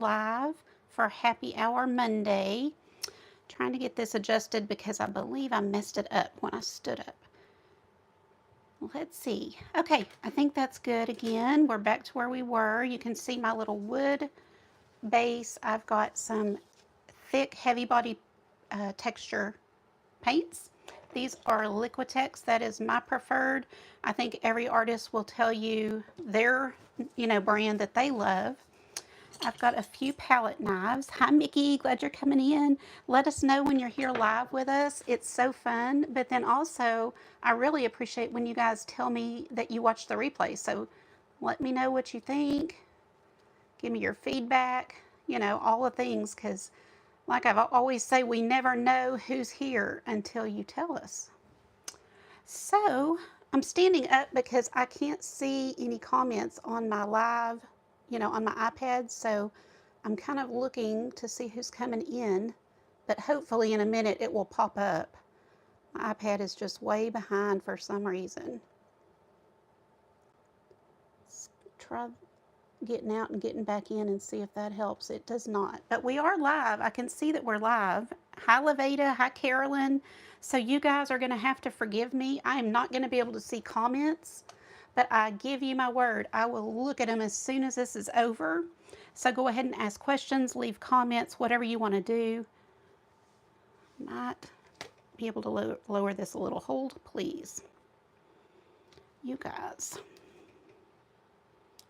live for Happy Hour Monday. Trying to get this adjusted because I believe I messed it up when I stood up. Let's see. Okay, I think that's good again. We're back to where we were. You can see my little wood base. I've got some thick, heavy body texture paints. These are Liquitex. That is my preferred. I think every artist will tell you their, brand that they love. I've got a few palette knives. Hi, Mickey. Glad you're coming in. Let us know when you're here live with us. It's so fun. But then also, I really appreciate when you guys tell me that you watch the replay. So let me know what you think. Give me your feedback. All the things. Because like I always say, we never know who's here until you tell us. So I'm standing up because I can't see any comments on my live, on my iPad. So I'm kind of looking to see who's coming in, but hopefully in a minute it will pop up. My iPad is just way behind for some reason. Let's try getting out and getting back in and see if that helps. It does not, but we are live. I can see that we're live. Hi, Laveda. Hi, Carolyn. So you guys are going to have to forgive me. I am not going to be able to see comments, but I give you my word, I will look at them as soon as this is over. So go ahead and ask questions, leave comments, whatever you want to do. Might be able to lower this a little. Hold, please. You guys.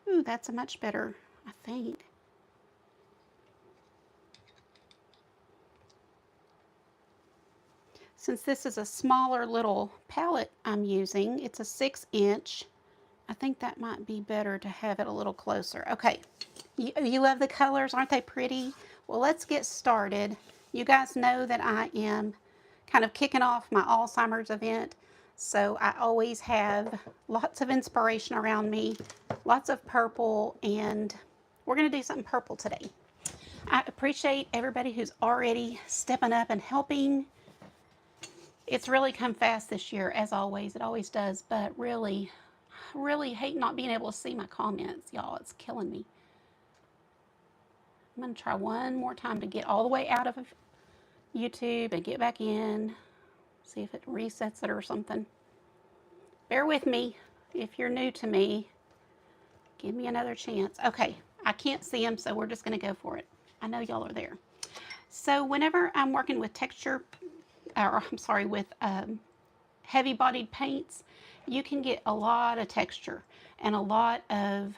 Ooh, that's a much better, I think. Since this is a smaller little palette I'm using, it's a 6-inch. I think that might be better to have it a little closer. Okay, you love the colors, aren't they pretty? Well, let's get started. You guys know that I am kind of kicking off my Alzheimer's event, so I always have lots of inspiration around me, lots of purple, and we're going to do something purple today. I appreciate everybody who's already stepping up and helping. It's really come fast this year, as always. It always does, but really hate not being able to see my comments, y'all. It's killing me. I'm going to try one more time to get all the way out of YouTube and get back in. See if it resets it or something. Bear with me. If you're new to me, give me another chance. Okay, I can't see them, so we're just going to go for it. I know y'all are there. So whenever I'm working with with heavy bodied paints, you can get a lot of texture and a lot of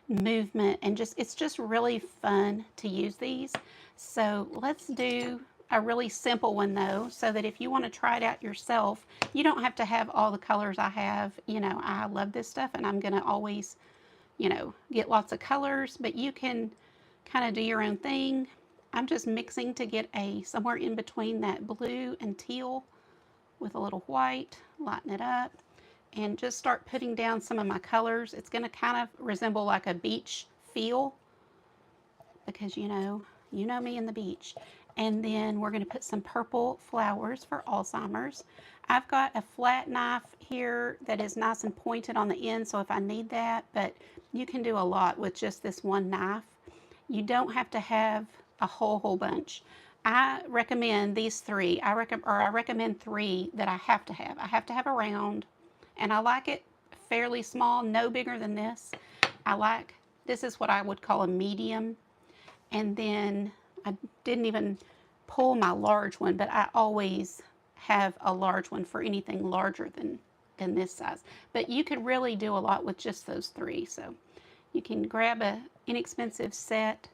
movement, and it's just really fun to use these. So let's do a really simple one though, so that if you want to try it out yourself, you don't have to have all the colors I have. I love this stuff and I'm going to always, get lots of colors, but you can kind of do your own thing. I'm just mixing to get somewhere in between that blue and teal with a little white, lighten it up, and just start putting down some of my colors. It's going to kind of resemble like a beach feel because you know me and the beach. And then we're going to put some purple flowers for Alzheimer's. I've got a flat knife here that is nice and pointed on the end, so if I need that, but you can do a lot with just this one knife. You don't have to have a whole bunch. I recommend these three. I recommend three that I have to have. I have to have a round, and I like it fairly small, no bigger than this. This is what I would call a medium. And then I didn't even pull my large one, but I always have a large one for anything larger than this size. But you could really do a lot with just those three. So you can grab an inexpensive set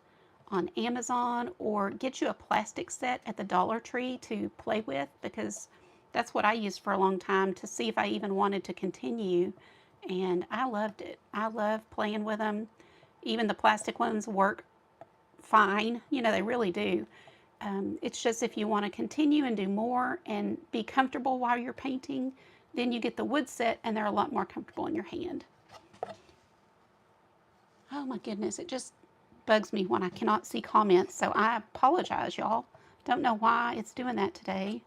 on Amazon or get you a plastic set at the Dollar Tree to play with, because that's what I used for a long time to see if I even wanted to continue, and I loved it. I love playing with them. Even the plastic ones work fine, they really do. It's just if you want to continue and do more and be comfortable while you're painting, then you get the wood set and they're a lot more comfortable in your hand. Oh my goodness, it just bugs me when I cannot see comments, so I apologize, y'all. Don't know why it's doing that today.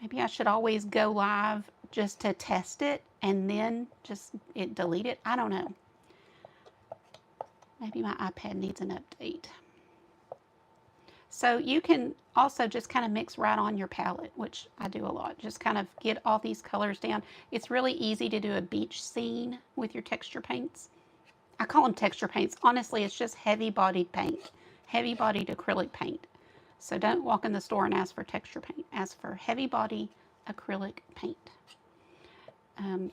Maybe I should always go live just to test it and then just delete it. I don't know. Maybe my iPad needs an update. So you can also just kind of mix right on your palette, which I do a lot. Just kind of get all these colors down. It's really easy to do a beach scene with your texture paints. I call them texture paints. Honestly, it's just heavy-bodied paint, heavy-bodied acrylic paint. So don't walk in the store and ask for texture paint. Ask for heavy-body acrylic paint.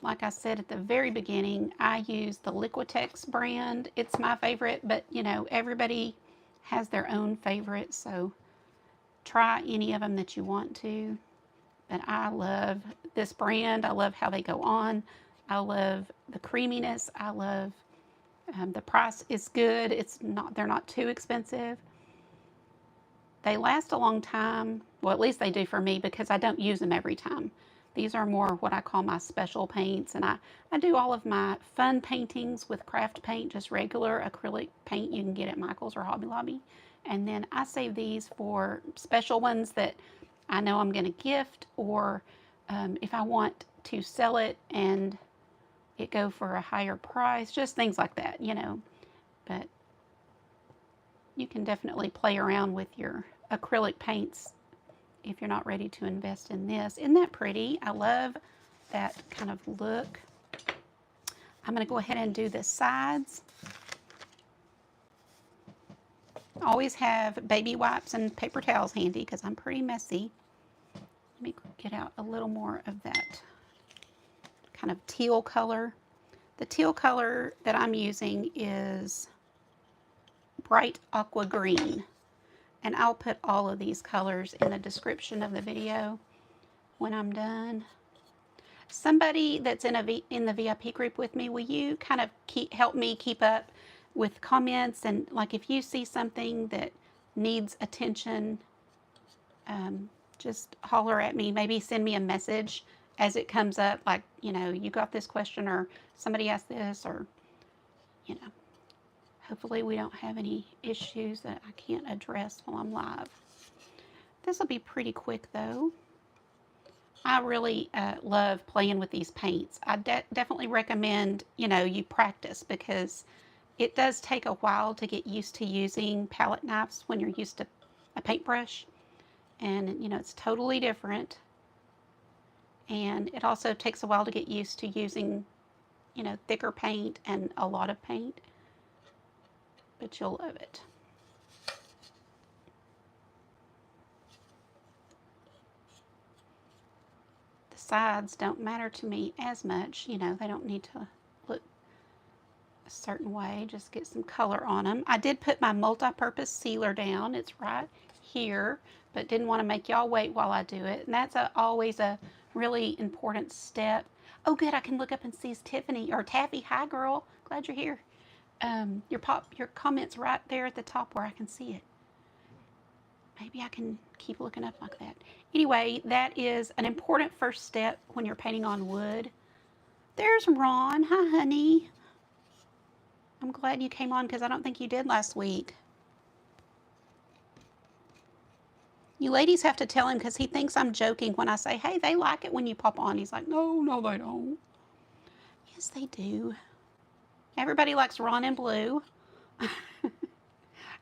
Like I said at the very beginning, I use the Liquitex brand. It's my favorite, but you know, everybody has their own favorite, so try any of them that you want to. But I love this brand. I love how they go on. I love the creaminess. I love the price is good. They're not too expensive. They last a long time. Well, at least they do for me because I don't use them every time. These are more what I call my special paints, and I do all of my fun paintings with craft paint, just regular acrylic paint you can get at Michael's or Hobby Lobby. And then I save these for special ones that I know I'm going to gift, or if I want to sell it and it go for a higher price, just things like that, you know. But you can definitely play around with your acrylic paints if you're not ready to invest in this. Isn't that pretty? I love that kind of look. I'm going to go ahead and do the sides. Always have baby wipes and paper towels handy because I'm pretty messy. Let me get out a little more of that kind of teal color. The teal color that I'm using is bright aqua green. And I'll put all of these colors in the description of the video when I'm done. Somebody that's in the VIP group with me, will you kind of help me keep up with comments? And like if you see something that needs attention, just holler at me. Maybe send me a message as it comes up, like, you know, you got this question, or somebody asked this, or, you know. Hopefully we don't have any issues that I can't address while I'm live. This will be pretty quick though. I really love playing with these paints. I definitely recommend, you know, you practice, because it does take a while to get used to using palette knives when you're used to a paintbrush. And, you know, it's totally different. And it also takes a while to get used to using, you know, thicker paint and a lot of paint. But you'll love it. The sides don't matter to me as much, you know, they don't need to look a certain way, just get some color on them. I did put my multi-purpose sealer down, it's right here, but didn't want to make y'all wait while I do it. And that's always a really important step. Oh good, I can look up and see Tiffany or Taffy. Hi girl, glad you're here. Your comment's right there at the top where I can see it. Maybe I can keep looking up like that. Anyway, that is an important first step when you're painting on wood. There's Ron. Hi, honey. I'm glad you came on because I don't think you did last week. You ladies have to tell him because he thinks I'm joking when I say, hey, they like it when you pop on. He's like, no, they don't. Yes, they do. Everybody likes Ron in blue.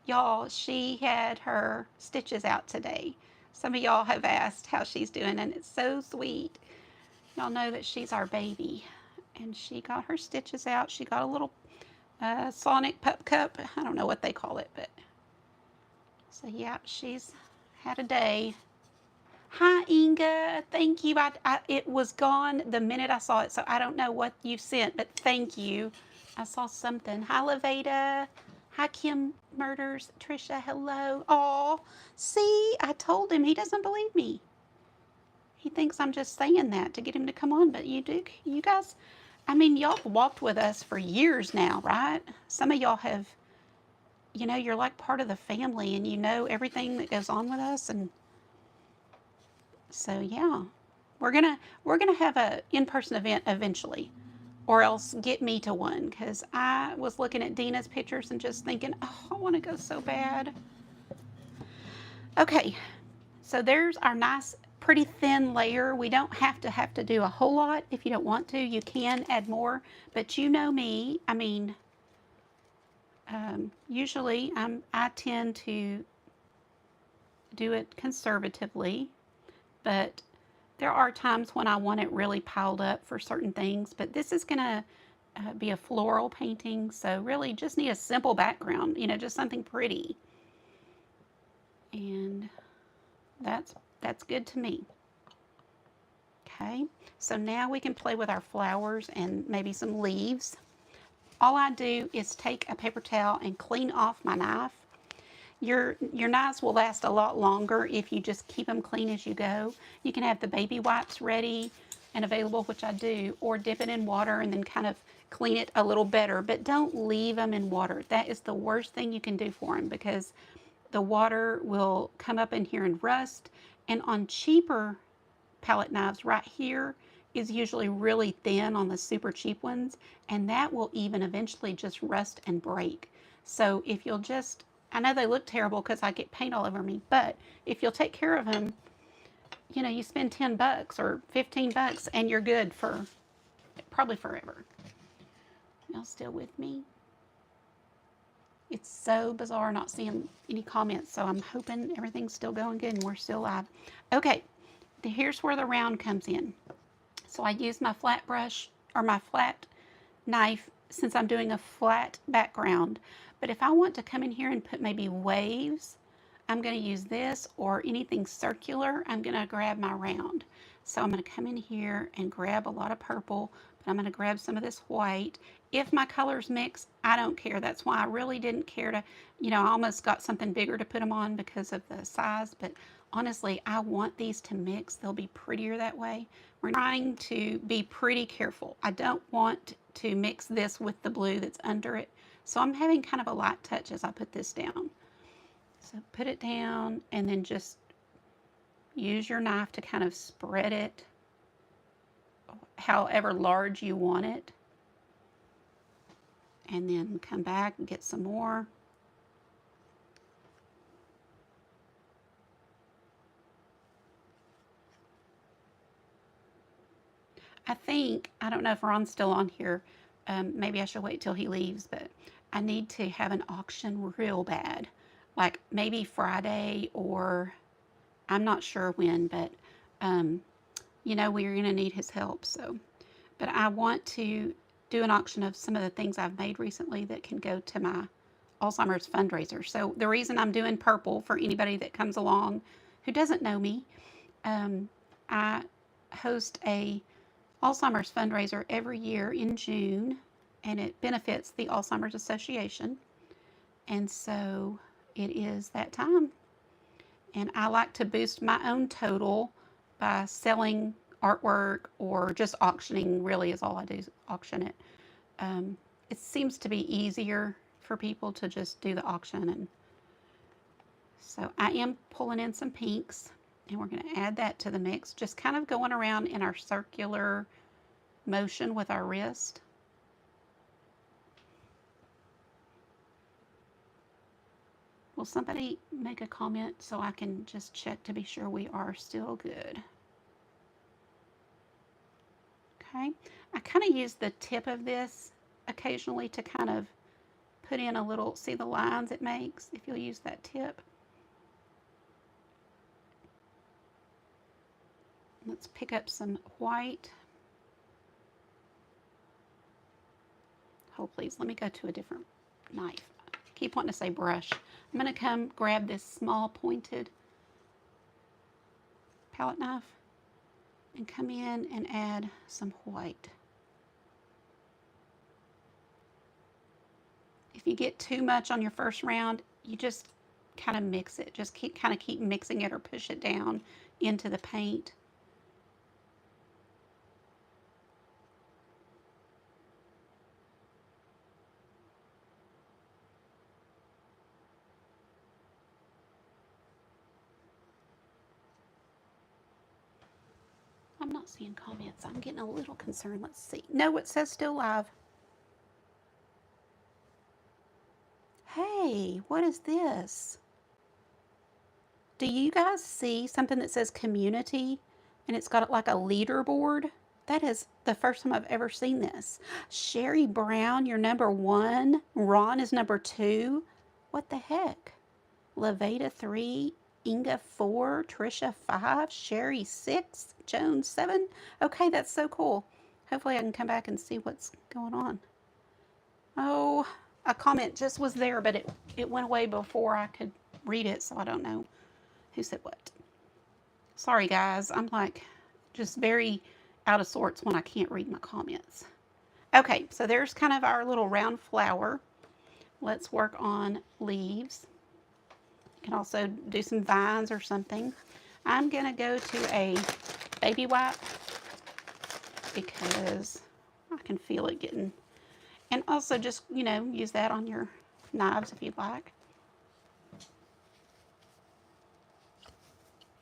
Y'all, she had her stitches out today. Some of y'all have asked how she's doing, and it's so sweet. Y'all know that she's our baby. And she got her stitches out. She got a little Sonic pup cup. I don't know what they call it, but so yeah, she's had a day. Hi, Inga. Thank you. It was gone the minute I saw it, so I don't know what you sent, but thank you. I saw something. Hi, Levada. Hi, Kim Murders. Trisha, hello. Aw, see, I told him. He doesn't believe me. He thinks I'm just saying that to get him to come on, but you guys, I mean, y'all walked with us for years now, right? Some of y'all have, you know, you're like part of the family, and you know everything that goes on with us, and so yeah, we're gonna have a in-person event eventually. Or else get me to one, because I was looking at Dina's pictures and just thinking, oh, I want to go so bad. Okay, so there's our nice pretty thin layer. We don't have to do a whole lot. If you don't want to, you can add more, but you know me, I mean, usually I tend to do it conservatively, but there are times when I want it really piled up for certain things, but this is gonna be a floral painting, so really just need a simple background, you know, just something pretty. And that's good to me. Okay, so now we can play with our flowers and maybe some leaves. All I do is take a paper towel and clean off my knife. Your knives will last a lot longer if you just keep them clean as you go. You can have the baby wipes ready and available, which I do, or dip it in water and then kind of clean it a little better, but don't leave them in water. That is the worst thing you can do for them because the water will come up in here and rust. And on cheaper palette knives right here is usually really thin on the super cheap ones, and that will even eventually just rust and break. So if you'll just, I know they look terrible because I get paint all over me, but if you'll take care of them, you know, you spend 10 bucks or 15 bucks and you're good for probably forever. Y'all still with me? It's so bizarre not seeing any comments, so I'm hoping everything's still going good and we're still live. Okay, here's where the round comes in. So I use my flat brush or my flat knife since I'm doing a flat background. But if I want to come in here and put maybe waves, I'm going to use this, or anything circular, I'm going to grab my round. So I'm going to come in here and grab a lot of purple, but I'm going to grab some of this white. If my colors mix, I don't care. That's why I really didn't care to, you know, I almost got something bigger to put them on because of the size, but honestly, I want these to mix. They'll be prettier that way. We're trying to be pretty careful. I don't want to mix this with the blue that's under it. So I'm having kind of a light touch as I put this down. So put it down and then just use your knife to kind of spread it however large you want it. And then come back and get some more. I think, I don't know if Ron's still on here. Maybe I should wait till he leaves, but I need to have an auction real bad. Like maybe Friday, or I'm not sure when, but you know, we're going to need his help. So, but I want to do an auction of some of the things I've made recently that can go to my Alzheimer's fundraiser. So the reason I'm doing purple for anybody that comes along who doesn't know me, I host a Alzheimer's fundraiser every year in June, and it benefits the Alzheimer's Association. And so it is that time. And I like to boost my own total by selling artwork, or just auctioning, really is all I do, is auction it. It seems to be easier for people to just do the auction. And so I am pulling in some pinks, and we're going to add that to the mix, just kind of going around in our circular motion with our wrist. Will somebody make a comment so I can just check to be sure we are still good? Okay, I kind of use the tip of this occasionally to kind of put in a little, see the lines it makes if you'll use that tip. Let's pick up some white. Oh, please, let me go to a different knife. I keep wanting to say brush. I'm going to come grab this small pointed palette knife and come in and add some white. If you get too much on your first round, you just kind of mix it. Just keep mixing it or push it down into the paint. I'm not seeing comments. I'm getting a little concerned. Let's see. No, it says still live. Hey, what is this? Do you guys see something that says community and it's got like a leaderboard? That is the first time I've ever seen this. Sherry Brown, you're number 1. Ron is number 2. What the heck? Levada 3, Inga 4, Trisha 5, Sherry 6, Jones 7. Okay, that's so cool. Hopefully I can come back and see what's going on. Oh, a comment just was there, but it went away before I could read it, so I don't know who said what. Sorry, guys. I'm like just very out of sorts when I can't read my comments. Okay, so there's kind of our little round flower. Let's work on leaves. You can also do some vines or something. I'm going to go to a baby wipe because I can feel it getting, and also just, you know, use that on your knives if you'd like.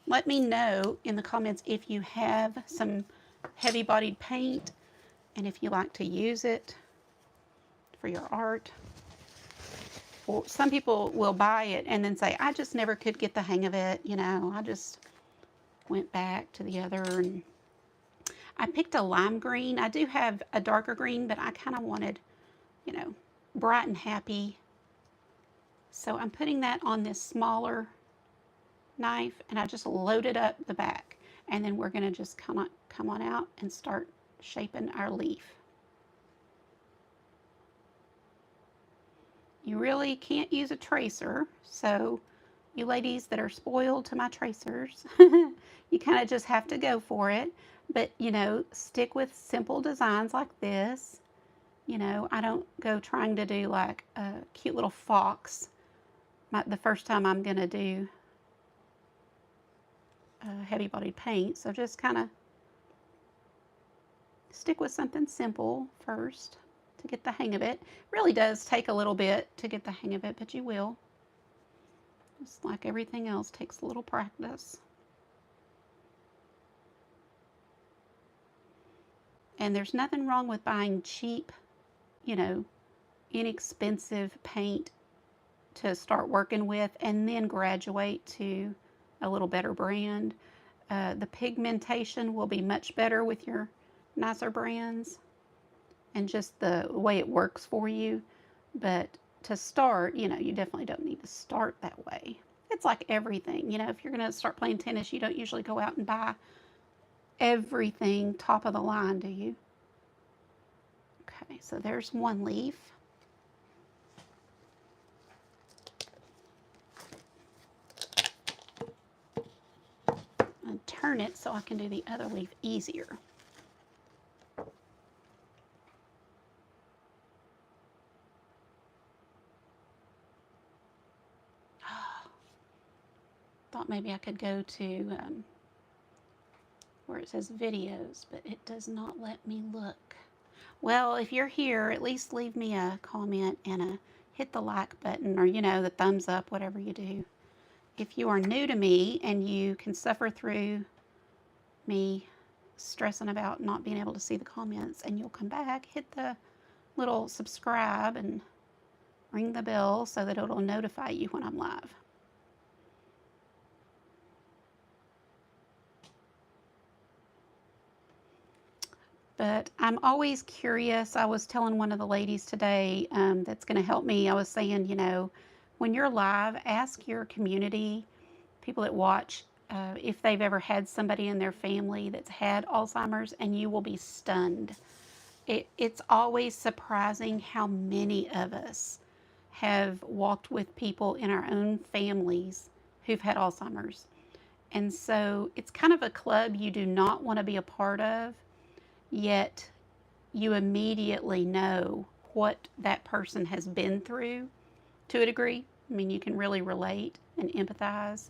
Let me know in the comments if you have some heavy bodied paint and if you like to use it for your art. Or some people will buy it and then say, I just never could get the hang of it. You know, I just went back to the other. And I picked a lime green. I do have a darker green, but I kind of wanted, you know, bright and happy. So I'm putting that on this smaller knife and I just loaded up the back. And then we're going to just come on out and start shaping our leaf. You really can't use a tracer, so you ladies that are spoiled to my tracers, you kind of just have to go for it. But, you know, stick with simple designs like this. You know, I don't go trying to do like a cute little fox. The first time I'm going to do heavy bodied paint, so just kind of stick with something simple first to get the hang of it. It really does take a little bit to get the hang of it, but you will. Just like everything else, takes a little practice. And there's nothing wrong with buying cheap, you know, inexpensive paint to start working with and then graduate to a little better brand. The pigmentation will be much better with your nicer brands and just the way it works for you. But to start, you know, you definitely don't need to start that way. It's like everything, you know, if you're going to start playing tennis, you don't usually go out and buy everything top of the line, do you? Okay, so there's one leaf. And turn it so I can do the other leaf easier. Thought maybe I could go to where it says videos, but it does not let me look. Well, if you're here, at least leave me a comment and hit the like button, or, you know, the thumbs up, whatever you do. If you are new to me and you can suffer through me stressing about not being able to see the comments and you'll come back, hit the little subscribe and ring the bell so that it'll notify you when I'm live. But I'm always curious. I was telling one of the ladies today that's going to help me. I was saying, you know, when you're live, ask your community, people that watch, if they've ever had somebody in their family that's had Alzheimer's, and you will be stunned. It's always surprising how many of us have walked with people in our own families who've had Alzheimer's. And so it's kind of a club you do not want to be a part of. Yet you immediately know what that person has been through to a degree. I mean, you can really relate and empathize.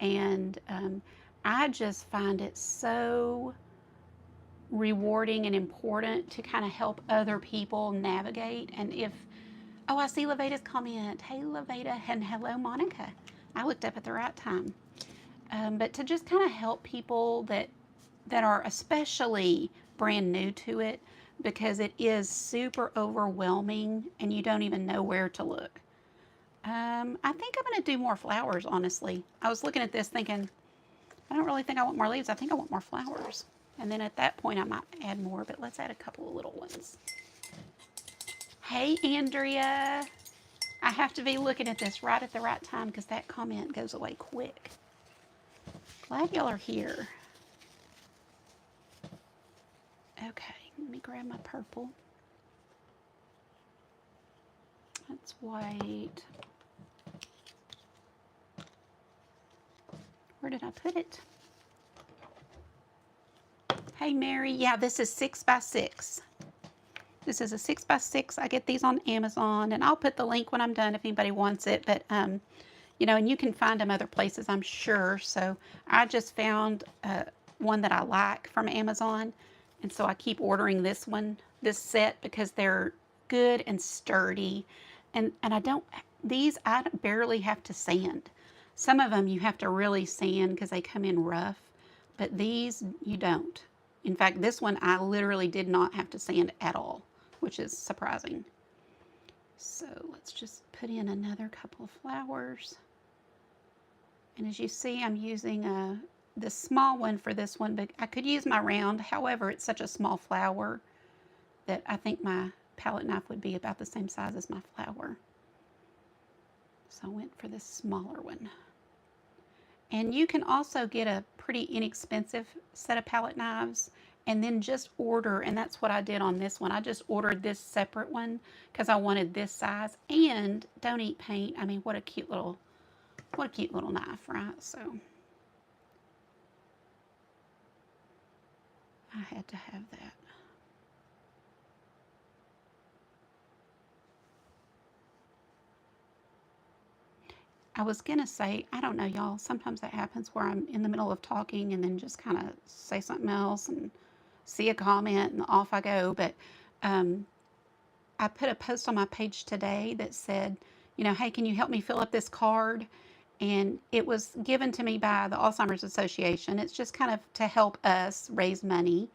And I just find it so rewarding and important to kind of help other people navigate. And if, oh, I see Levada's comment. Hey, Levada, and hello, Monica. I looked up at the right time. But to just kind of help people that are especially brand new to it, because it is super overwhelming and you don't even know where to look. I think I'm going to do more flowers, honestly. I was looking at this thinking, I don't really think I want more leaves. I think I want more flowers. And then at that point, I might add more, but let's add a couple of little ones. Hey, Andrea. I have to be looking at this right at the right time because that comment goes away quick. Glad y'all are here. Okay, let me grab my purple. Let's wait. Where did I put it? Hey, Mary. Yeah, this is 6 by 6. This is a 6 by 6. I get these on Amazon, and I'll put the link when I'm done if anybody wants it. But, you know, and you can find them other places, I'm sure. So I just found one that I like from Amazon. And so I keep ordering this one, this set, because they're good and sturdy. And these I barely have to sand. Some of them you have to really sand because they come in rough. But these you don't. In fact, this one I literally did not have to sand at all, which is surprising. So let's just put in another couple of flowers. And as you see, I'm using the small one for this one, but I could use my round. However, it's such a small flower that I think my palette knife would be about the same size as my flower. So I went for this smaller one. And you can also get a pretty inexpensive set of palette knives and then just order, and that's what I did on this one. I just ordered this separate one because I wanted this size. And don't eat paint. I mean, what a cute little knife, right? So I had to have that. I was gonna say, I don't know, y'all, sometimes that happens where I'm in the middle of talking and then just kind of say something else and see a comment and off I go. But I put a post on my page today that said, you know, hey, can you help me fill up this card? And it was given to me by the Alzheimer's Association. It's just kind of to help us raise money.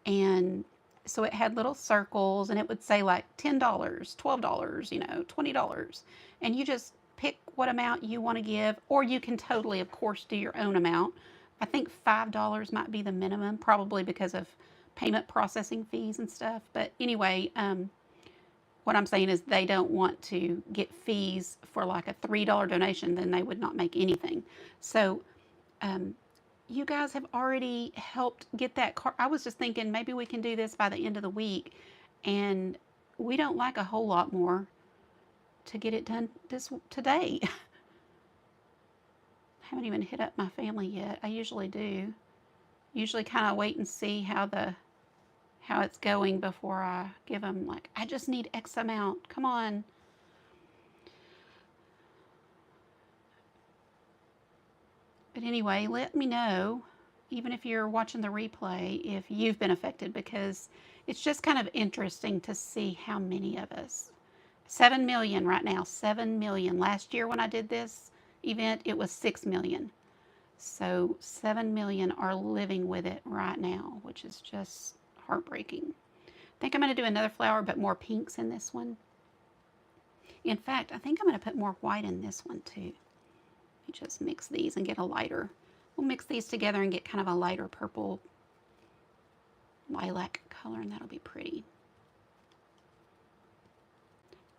And so it had little circles and it would say like $10, $12, you know, $20. And you just pick what amount you want to give, or you can totally, of course, do your own amount. I think $5 might be the minimum, probably because of payment processing fees and stuff. But anyway, what I'm saying is they don't want to get fees for like a $3 donation, then they would not make anything. So you guys have already helped get that card. I was just thinking maybe we can do this by the end of the week, and we don't like a whole lot more to get it done today. I haven't even hit up my family yet. I usually do. Usually kind of wait and see how it's going before I give them, like, I just need X amount. Come on. But anyway, let me know, even if you're watching the replay, if you've been affected, because it's just kind of interesting to see how many of us. 7 million right now, 7 million. Last year when I did this event, it was 6 million. So 7 million are living with it right now, which is just heartbreaking. I think I'm going to do another flower, but more pinks in this one. In fact, I think I'm going to put more white in this one too. Let me just mix these and get a lighter. We'll mix these together and get kind of a lighter purple lilac color, and that'll be pretty.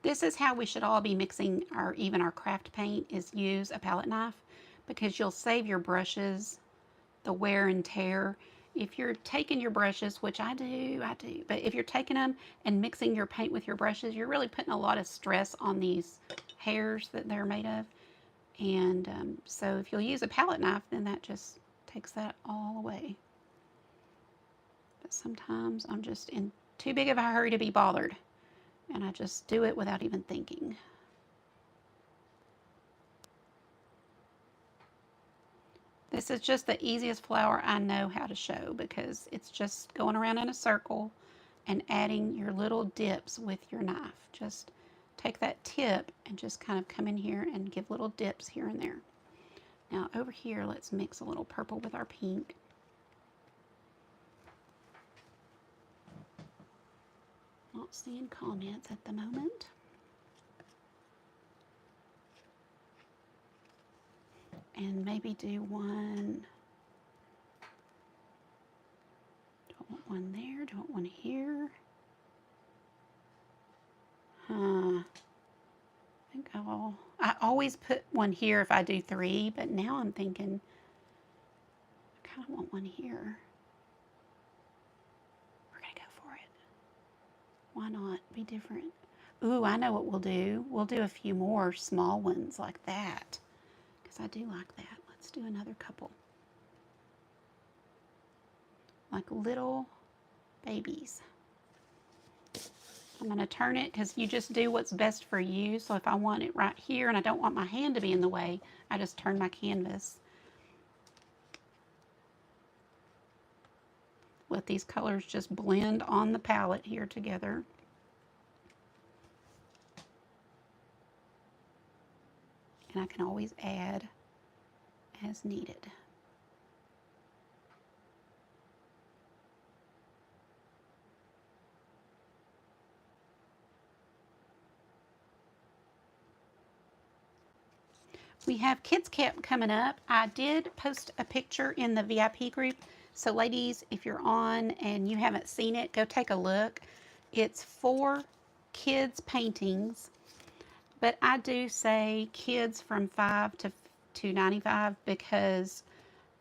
This is how we should all be mixing even our craft paint, is use a palette knife, because you'll save your brushes, the wear and tear. If you're taking your brushes, which I do, but if you're taking them and mixing your paint with your brushes, you're really putting a lot of stress on these hairs that they're made of. And so if you'll use a palette knife, then that just takes that all away. But sometimes I'm just in too big of a hurry to be bothered, and I just do it without even thinking. This is just the easiest flower I know how to show, because it's just going around in a circle and adding your little dips with your knife. Just take that tip and just kind of come in here and give little dips here and there. Now over here, let's mix a little purple with our pink. Not seeing comments at the moment. and maybe do one. Don't want one there, don't want one here. I think I always put one here if I do 3, but now I'm thinking I kind of want one here. We're going to go for it. Why not be different? Ooh, I know what we'll do. We'll do a few more small ones like that, because I do like that. Let's do another couple. Like little babies. I'm going to turn it because you just do what's best for you. So if I want it right here and I don't want my hand to be in the way, I just turn my canvas. Let these colors just blend on the palette here together. And I can always add as needed. We have Kids Camp coming up. I did post a picture in the VIP group. So ladies, if you're on and you haven't seen it, go take a look. It's 4 kids paintings, but I do say kids from 5 to 95 because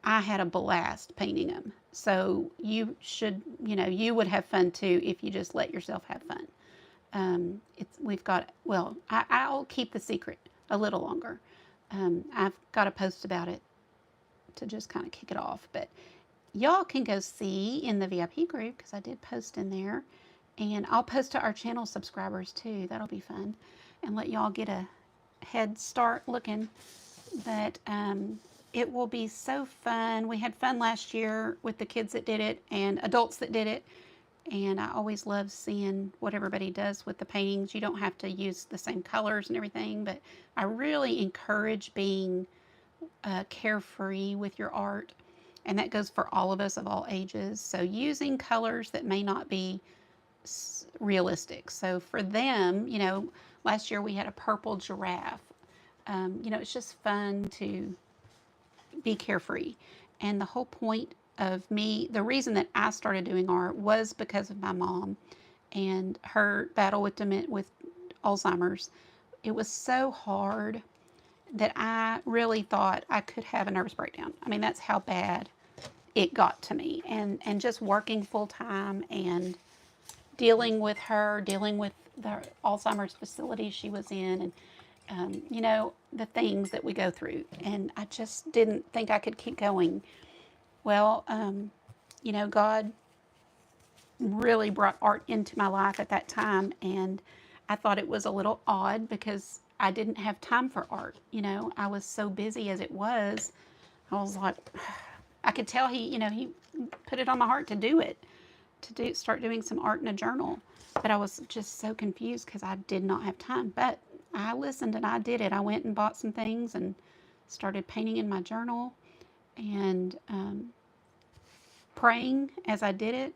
I had a blast painting them. So you should, you would have fun too if you just let yourself have fun. We've got, well, I'll keep the secret a little longer. I've got a post about it to just kind of kick it off, but y'all can go see in the VIP group because I did post in there, and I'll post to our channel subscribers too. That'll be fun, and let y'all get a head start looking. But it will be so fun. We had fun last year with the kids that did it and adults that did it. And I always love seeing what everybody does with the paintings. You don't have to use the same colors and everything, but I really encourage being carefree with your art. And that goes for all of us of all ages. So using colors that may not be realistic. So for them, last year we had a purple giraffe. It's just fun to be carefree. And the whole point of me, the reason that I started doing art was because of my mom and her battle with Alzheimer's. It was so hard that I really thought I could have a nervous breakdown. I mean, that's how bad it got to me. And just working full time and dealing with her, dealing with the Alzheimer's facility she was in, and the things that we go through. And I just didn't think I could keep going. Well, God really brought art into my life at that time, and I thought it was a little odd because I didn't have time for art. I was so busy as it was. I was like, I could tell he put it on my heart to do it, start doing some art in a journal. But I was just so confused because I did not have time. But I listened and I did it. I went and bought some things and started painting in my journal and praying as I did it.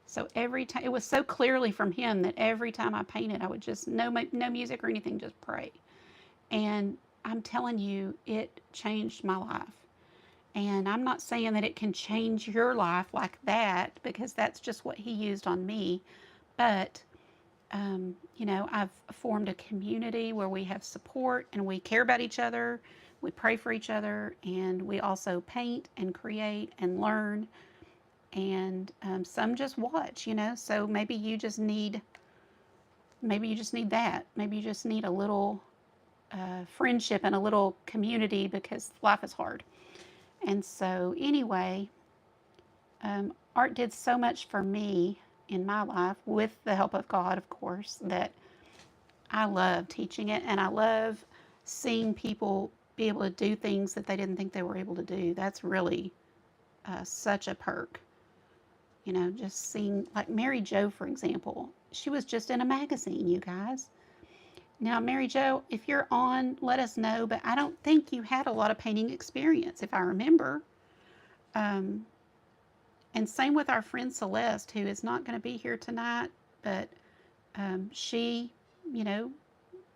So every time, it was so clearly from him that every time I painted, I would just, no music or anything, just pray. And I'm telling you, it changed my life. And I'm not saying that it can change your life like that, because that's just what he used on me. But, I've formed a community where we have support and we care about each other. We pray for each other, and we also paint and create and learn. And some just watch, so maybe you just need that. Maybe you just need a little friendship and a little community because life is hard. And so anyway, art did so much for me in my life, with the help of God, of course, that I love teaching it, and I love seeing people be able to do things that they didn't think they were able to do. That's really such a perk. Just seeing, like Mary Jo, for example, she was just in a magazine, you guys. Now, Mary Jo, if you're on, let us know, but I don't think you had a lot of painting experience, if I remember. And same with our friend Celeste, who is not going to be here tonight, but she,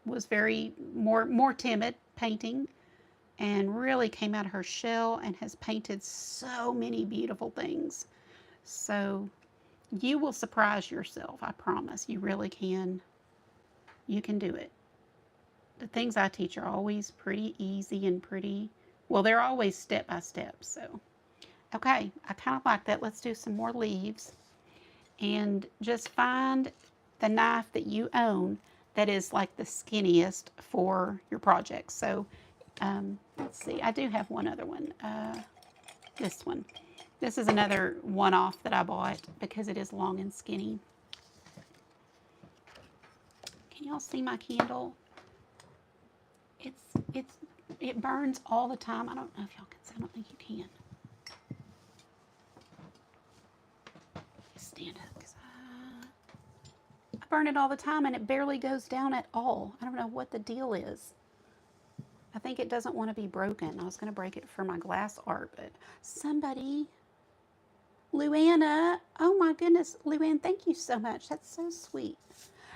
was very more timid painting. and really came out of her shell and has painted so many beautiful things. So you will surprise yourself, I promise. You really can. You can do it. The things I teach are always pretty easy and pretty, well, they're always step by step. So, okay, I kind of like that. Let's do some more leaves. And just find the knife that you own that is like the skinniest for your project. So, let's see, I do have one other one. This one. This is another one-off that I bought because it is long and skinny. Can y'all see my candle? It burns all the time. I don't know if y'all can see. I don't think you can. Stand up because I burn it all the time and it barely goes down at all. I don't know what the deal is. I think it doesn't want to be broken. I was going to break it for my glass art, but somebody, Luanna, oh my goodness, Luann, thank you so much. That's so sweet.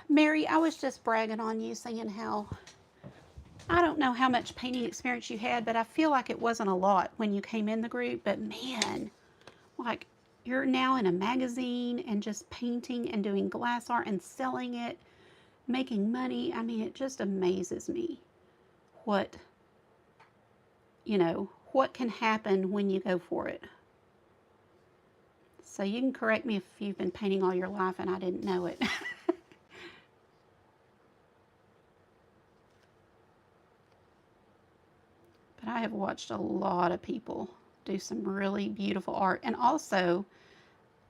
Mary, I was just bragging on you, saying how, I don't know how much painting experience you had, but I feel like it wasn't a lot when you came in the group, but man, like you're now in a magazine and just painting and doing glass art and selling it, making money. I mean, it just amazes me what, what can happen when you go for it. So you can correct me if you've been painting all your life and I didn't know it. But I have watched a lot of people do some really beautiful art. And also,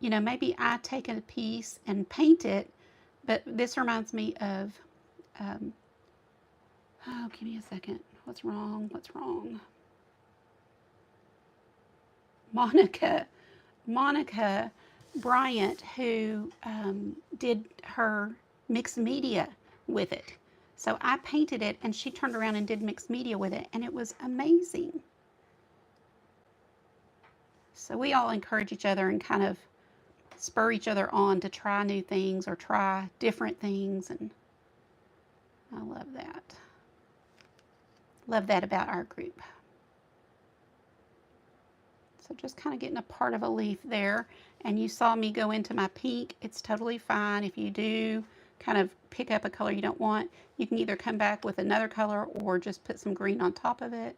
maybe I take a piece and paint it, but this reminds me of, oh, give me a second. What's wrong? What's wrong? Monica Bryant, who did her mixed media with it. So I painted it and she turned around and did mixed media with it, and it was amazing. So we all encourage each other and kind of spur each other on to try new things or try different things, and I love that. Love that about our group. So just kind of getting a part of a leaf there, and you saw me go into my pink. It's totally fine if you do kind of pick up a color you don't want. You can either come back with another color or just put some green on top of it.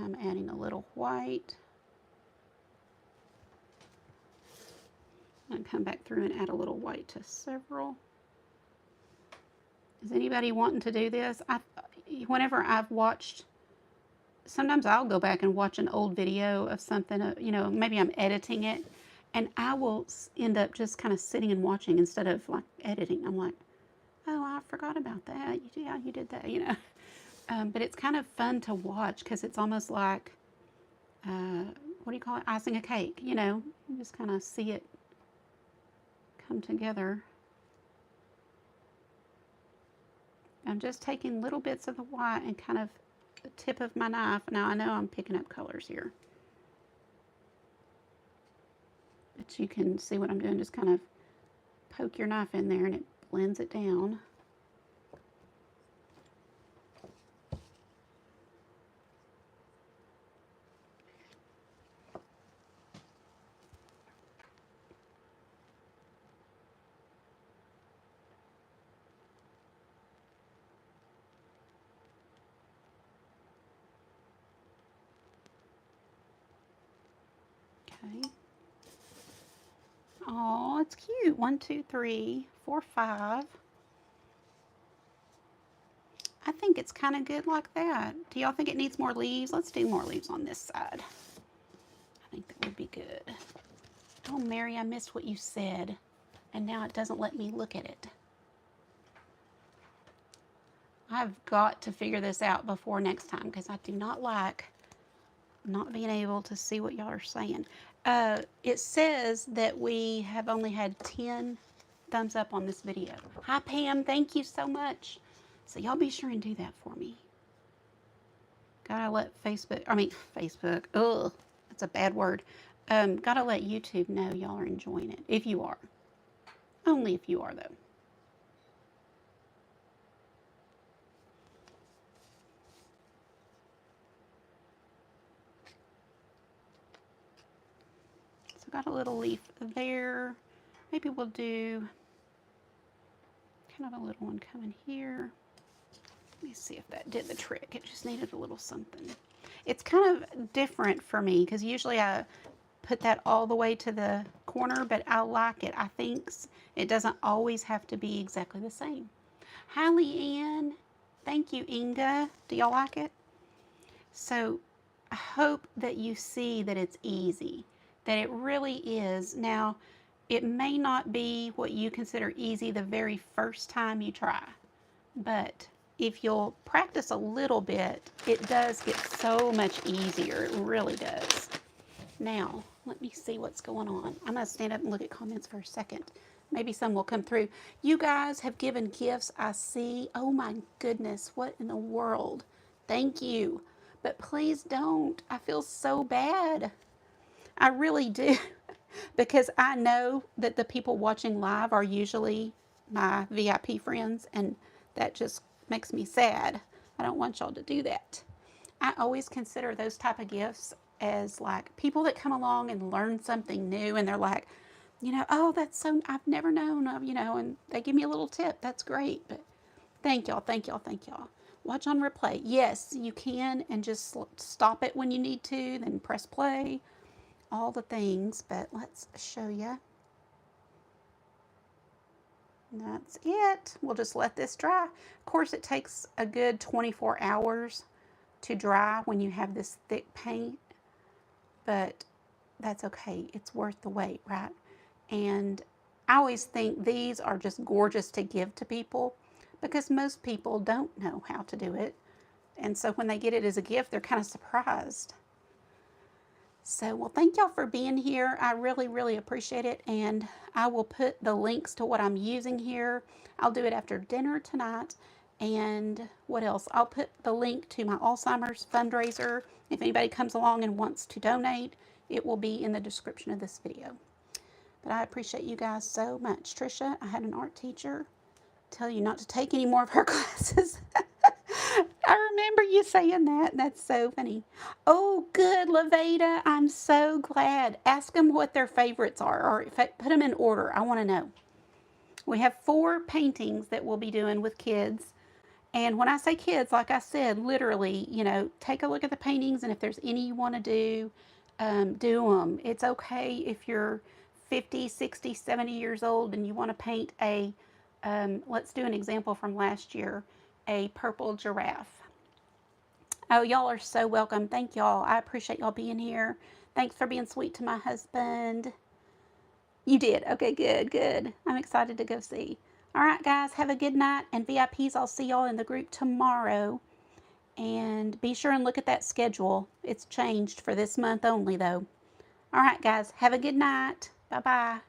I'm adding a little white. I'm going to come back through and add a little white to several. Is anybody wanting to do this? Whenever I've watched, sometimes I'll go back and watch an old video of something, maybe I'm editing it, and I will end up just kind of sitting and watching instead of like editing. I'm like, oh, I forgot about that. Yeah, you did that, But it's kind of fun to watch because it's almost like, what do you call it? Icing a cake, You just kind of see it come together. I'm just taking little bits of the white and kind of the tip of my knife. Now I know I'm picking up colors here, but you can see what I'm doing. Just kind of poke your knife in there and it blends it down. Okay. Oh, it's cute. 1, 2, 3, 4, 5. I think it's kind of good like that. Do y'all think it needs more leaves? Let's do more leaves on this side. I think that would be good. Oh, Mary, I missed what you said, and now it doesn't let me look at it. I've got to figure this out before next time because I do not like not being able to see what y'all are saying. It says that we have only had 10 thumbs up on this video. Hi, Pam. Thank you so much. So y'all be sure and do that for me. Gotta let Facebook, ugh, that's a bad word. Gotta let YouTube know y'all are enjoying it. If you are. Only if you are, though. So got a little leaf there. Maybe we'll do kind of a little one coming here. Let me see if that did the trick. It just needed a little something. It's kind of different for me because usually I put that all the way to the corner, but I like it. I think it doesn't always have to be exactly the same. Hi, Leanne. Thank you, Inga. Do y'all like it? So I hope that you see that it's easy, that it really is. Now, it may not be what you consider easy the very first time you try, but if you'll practice a little bit, it does get so much easier. It really does. Now, let me see what's going on. I'm going to stand up and look at comments for a second. Maybe some will come through. You guys have given gifts, I see. Oh my goodness, what in the world? Thank you. But please don't. I feel so bad. I really do. Because I know that the people watching live are usually my VIP friends, and that just makes me sad. I don't want y'all to do that. I always consider those type of gifts as like people that come along and learn something new, and they're like, you know, oh, that's so, I've never known of, you know, and they give me a little tip. That's great. But thank y'all, thank y'all, thank y'all. Watch on replay. Yes, you can, and just stop it when you need to, then press play, all the things. But let's show you. That's it. We'll just let this dry. Of course, it takes a good 24 hours to dry when you have this thick paint, but that's okay. It's worth the wait, right? And I always think these are just gorgeous to give to people because most people don't know how to do it. And so when they get it as a gift, they're kind of surprised. So, well, thank y'all for being here. I really, really appreciate it. And I will put the links to what I'm using here. I'll do it after dinner tonight. And what else? I'll put the link to my Alzheimer's fundraiser. If anybody comes along and wants to donate, it will be in the description of this video. But I appreciate you guys so much. Trisha, I had an art teacher tell you not to take any more of her classes. I remember you saying that. That's so funny. Oh, good, Laveda. I'm so glad. Ask them what their favorites are, or put them in order. I want to know. We have 4 paintings that we'll be doing with kids. And when I say kids, like I said, literally, you know, take a look at the paintings, and if there's any you want to do them. It's okay if you're 50, 60, 70 years old and you want to paint a, let's do an example from last year, a purple giraffe. Oh, y'all are so welcome. Thank y'all. I appreciate y'all being here. Thanks for being sweet to my husband. You did. Okay, good, good. I'm excited to go see. All right, guys, have a good night. And VIPs, I'll see y'all in the group tomorrow. And be sure and look at that schedule. It's changed for this month only, though. All right, guys, have a good night. Bye-bye.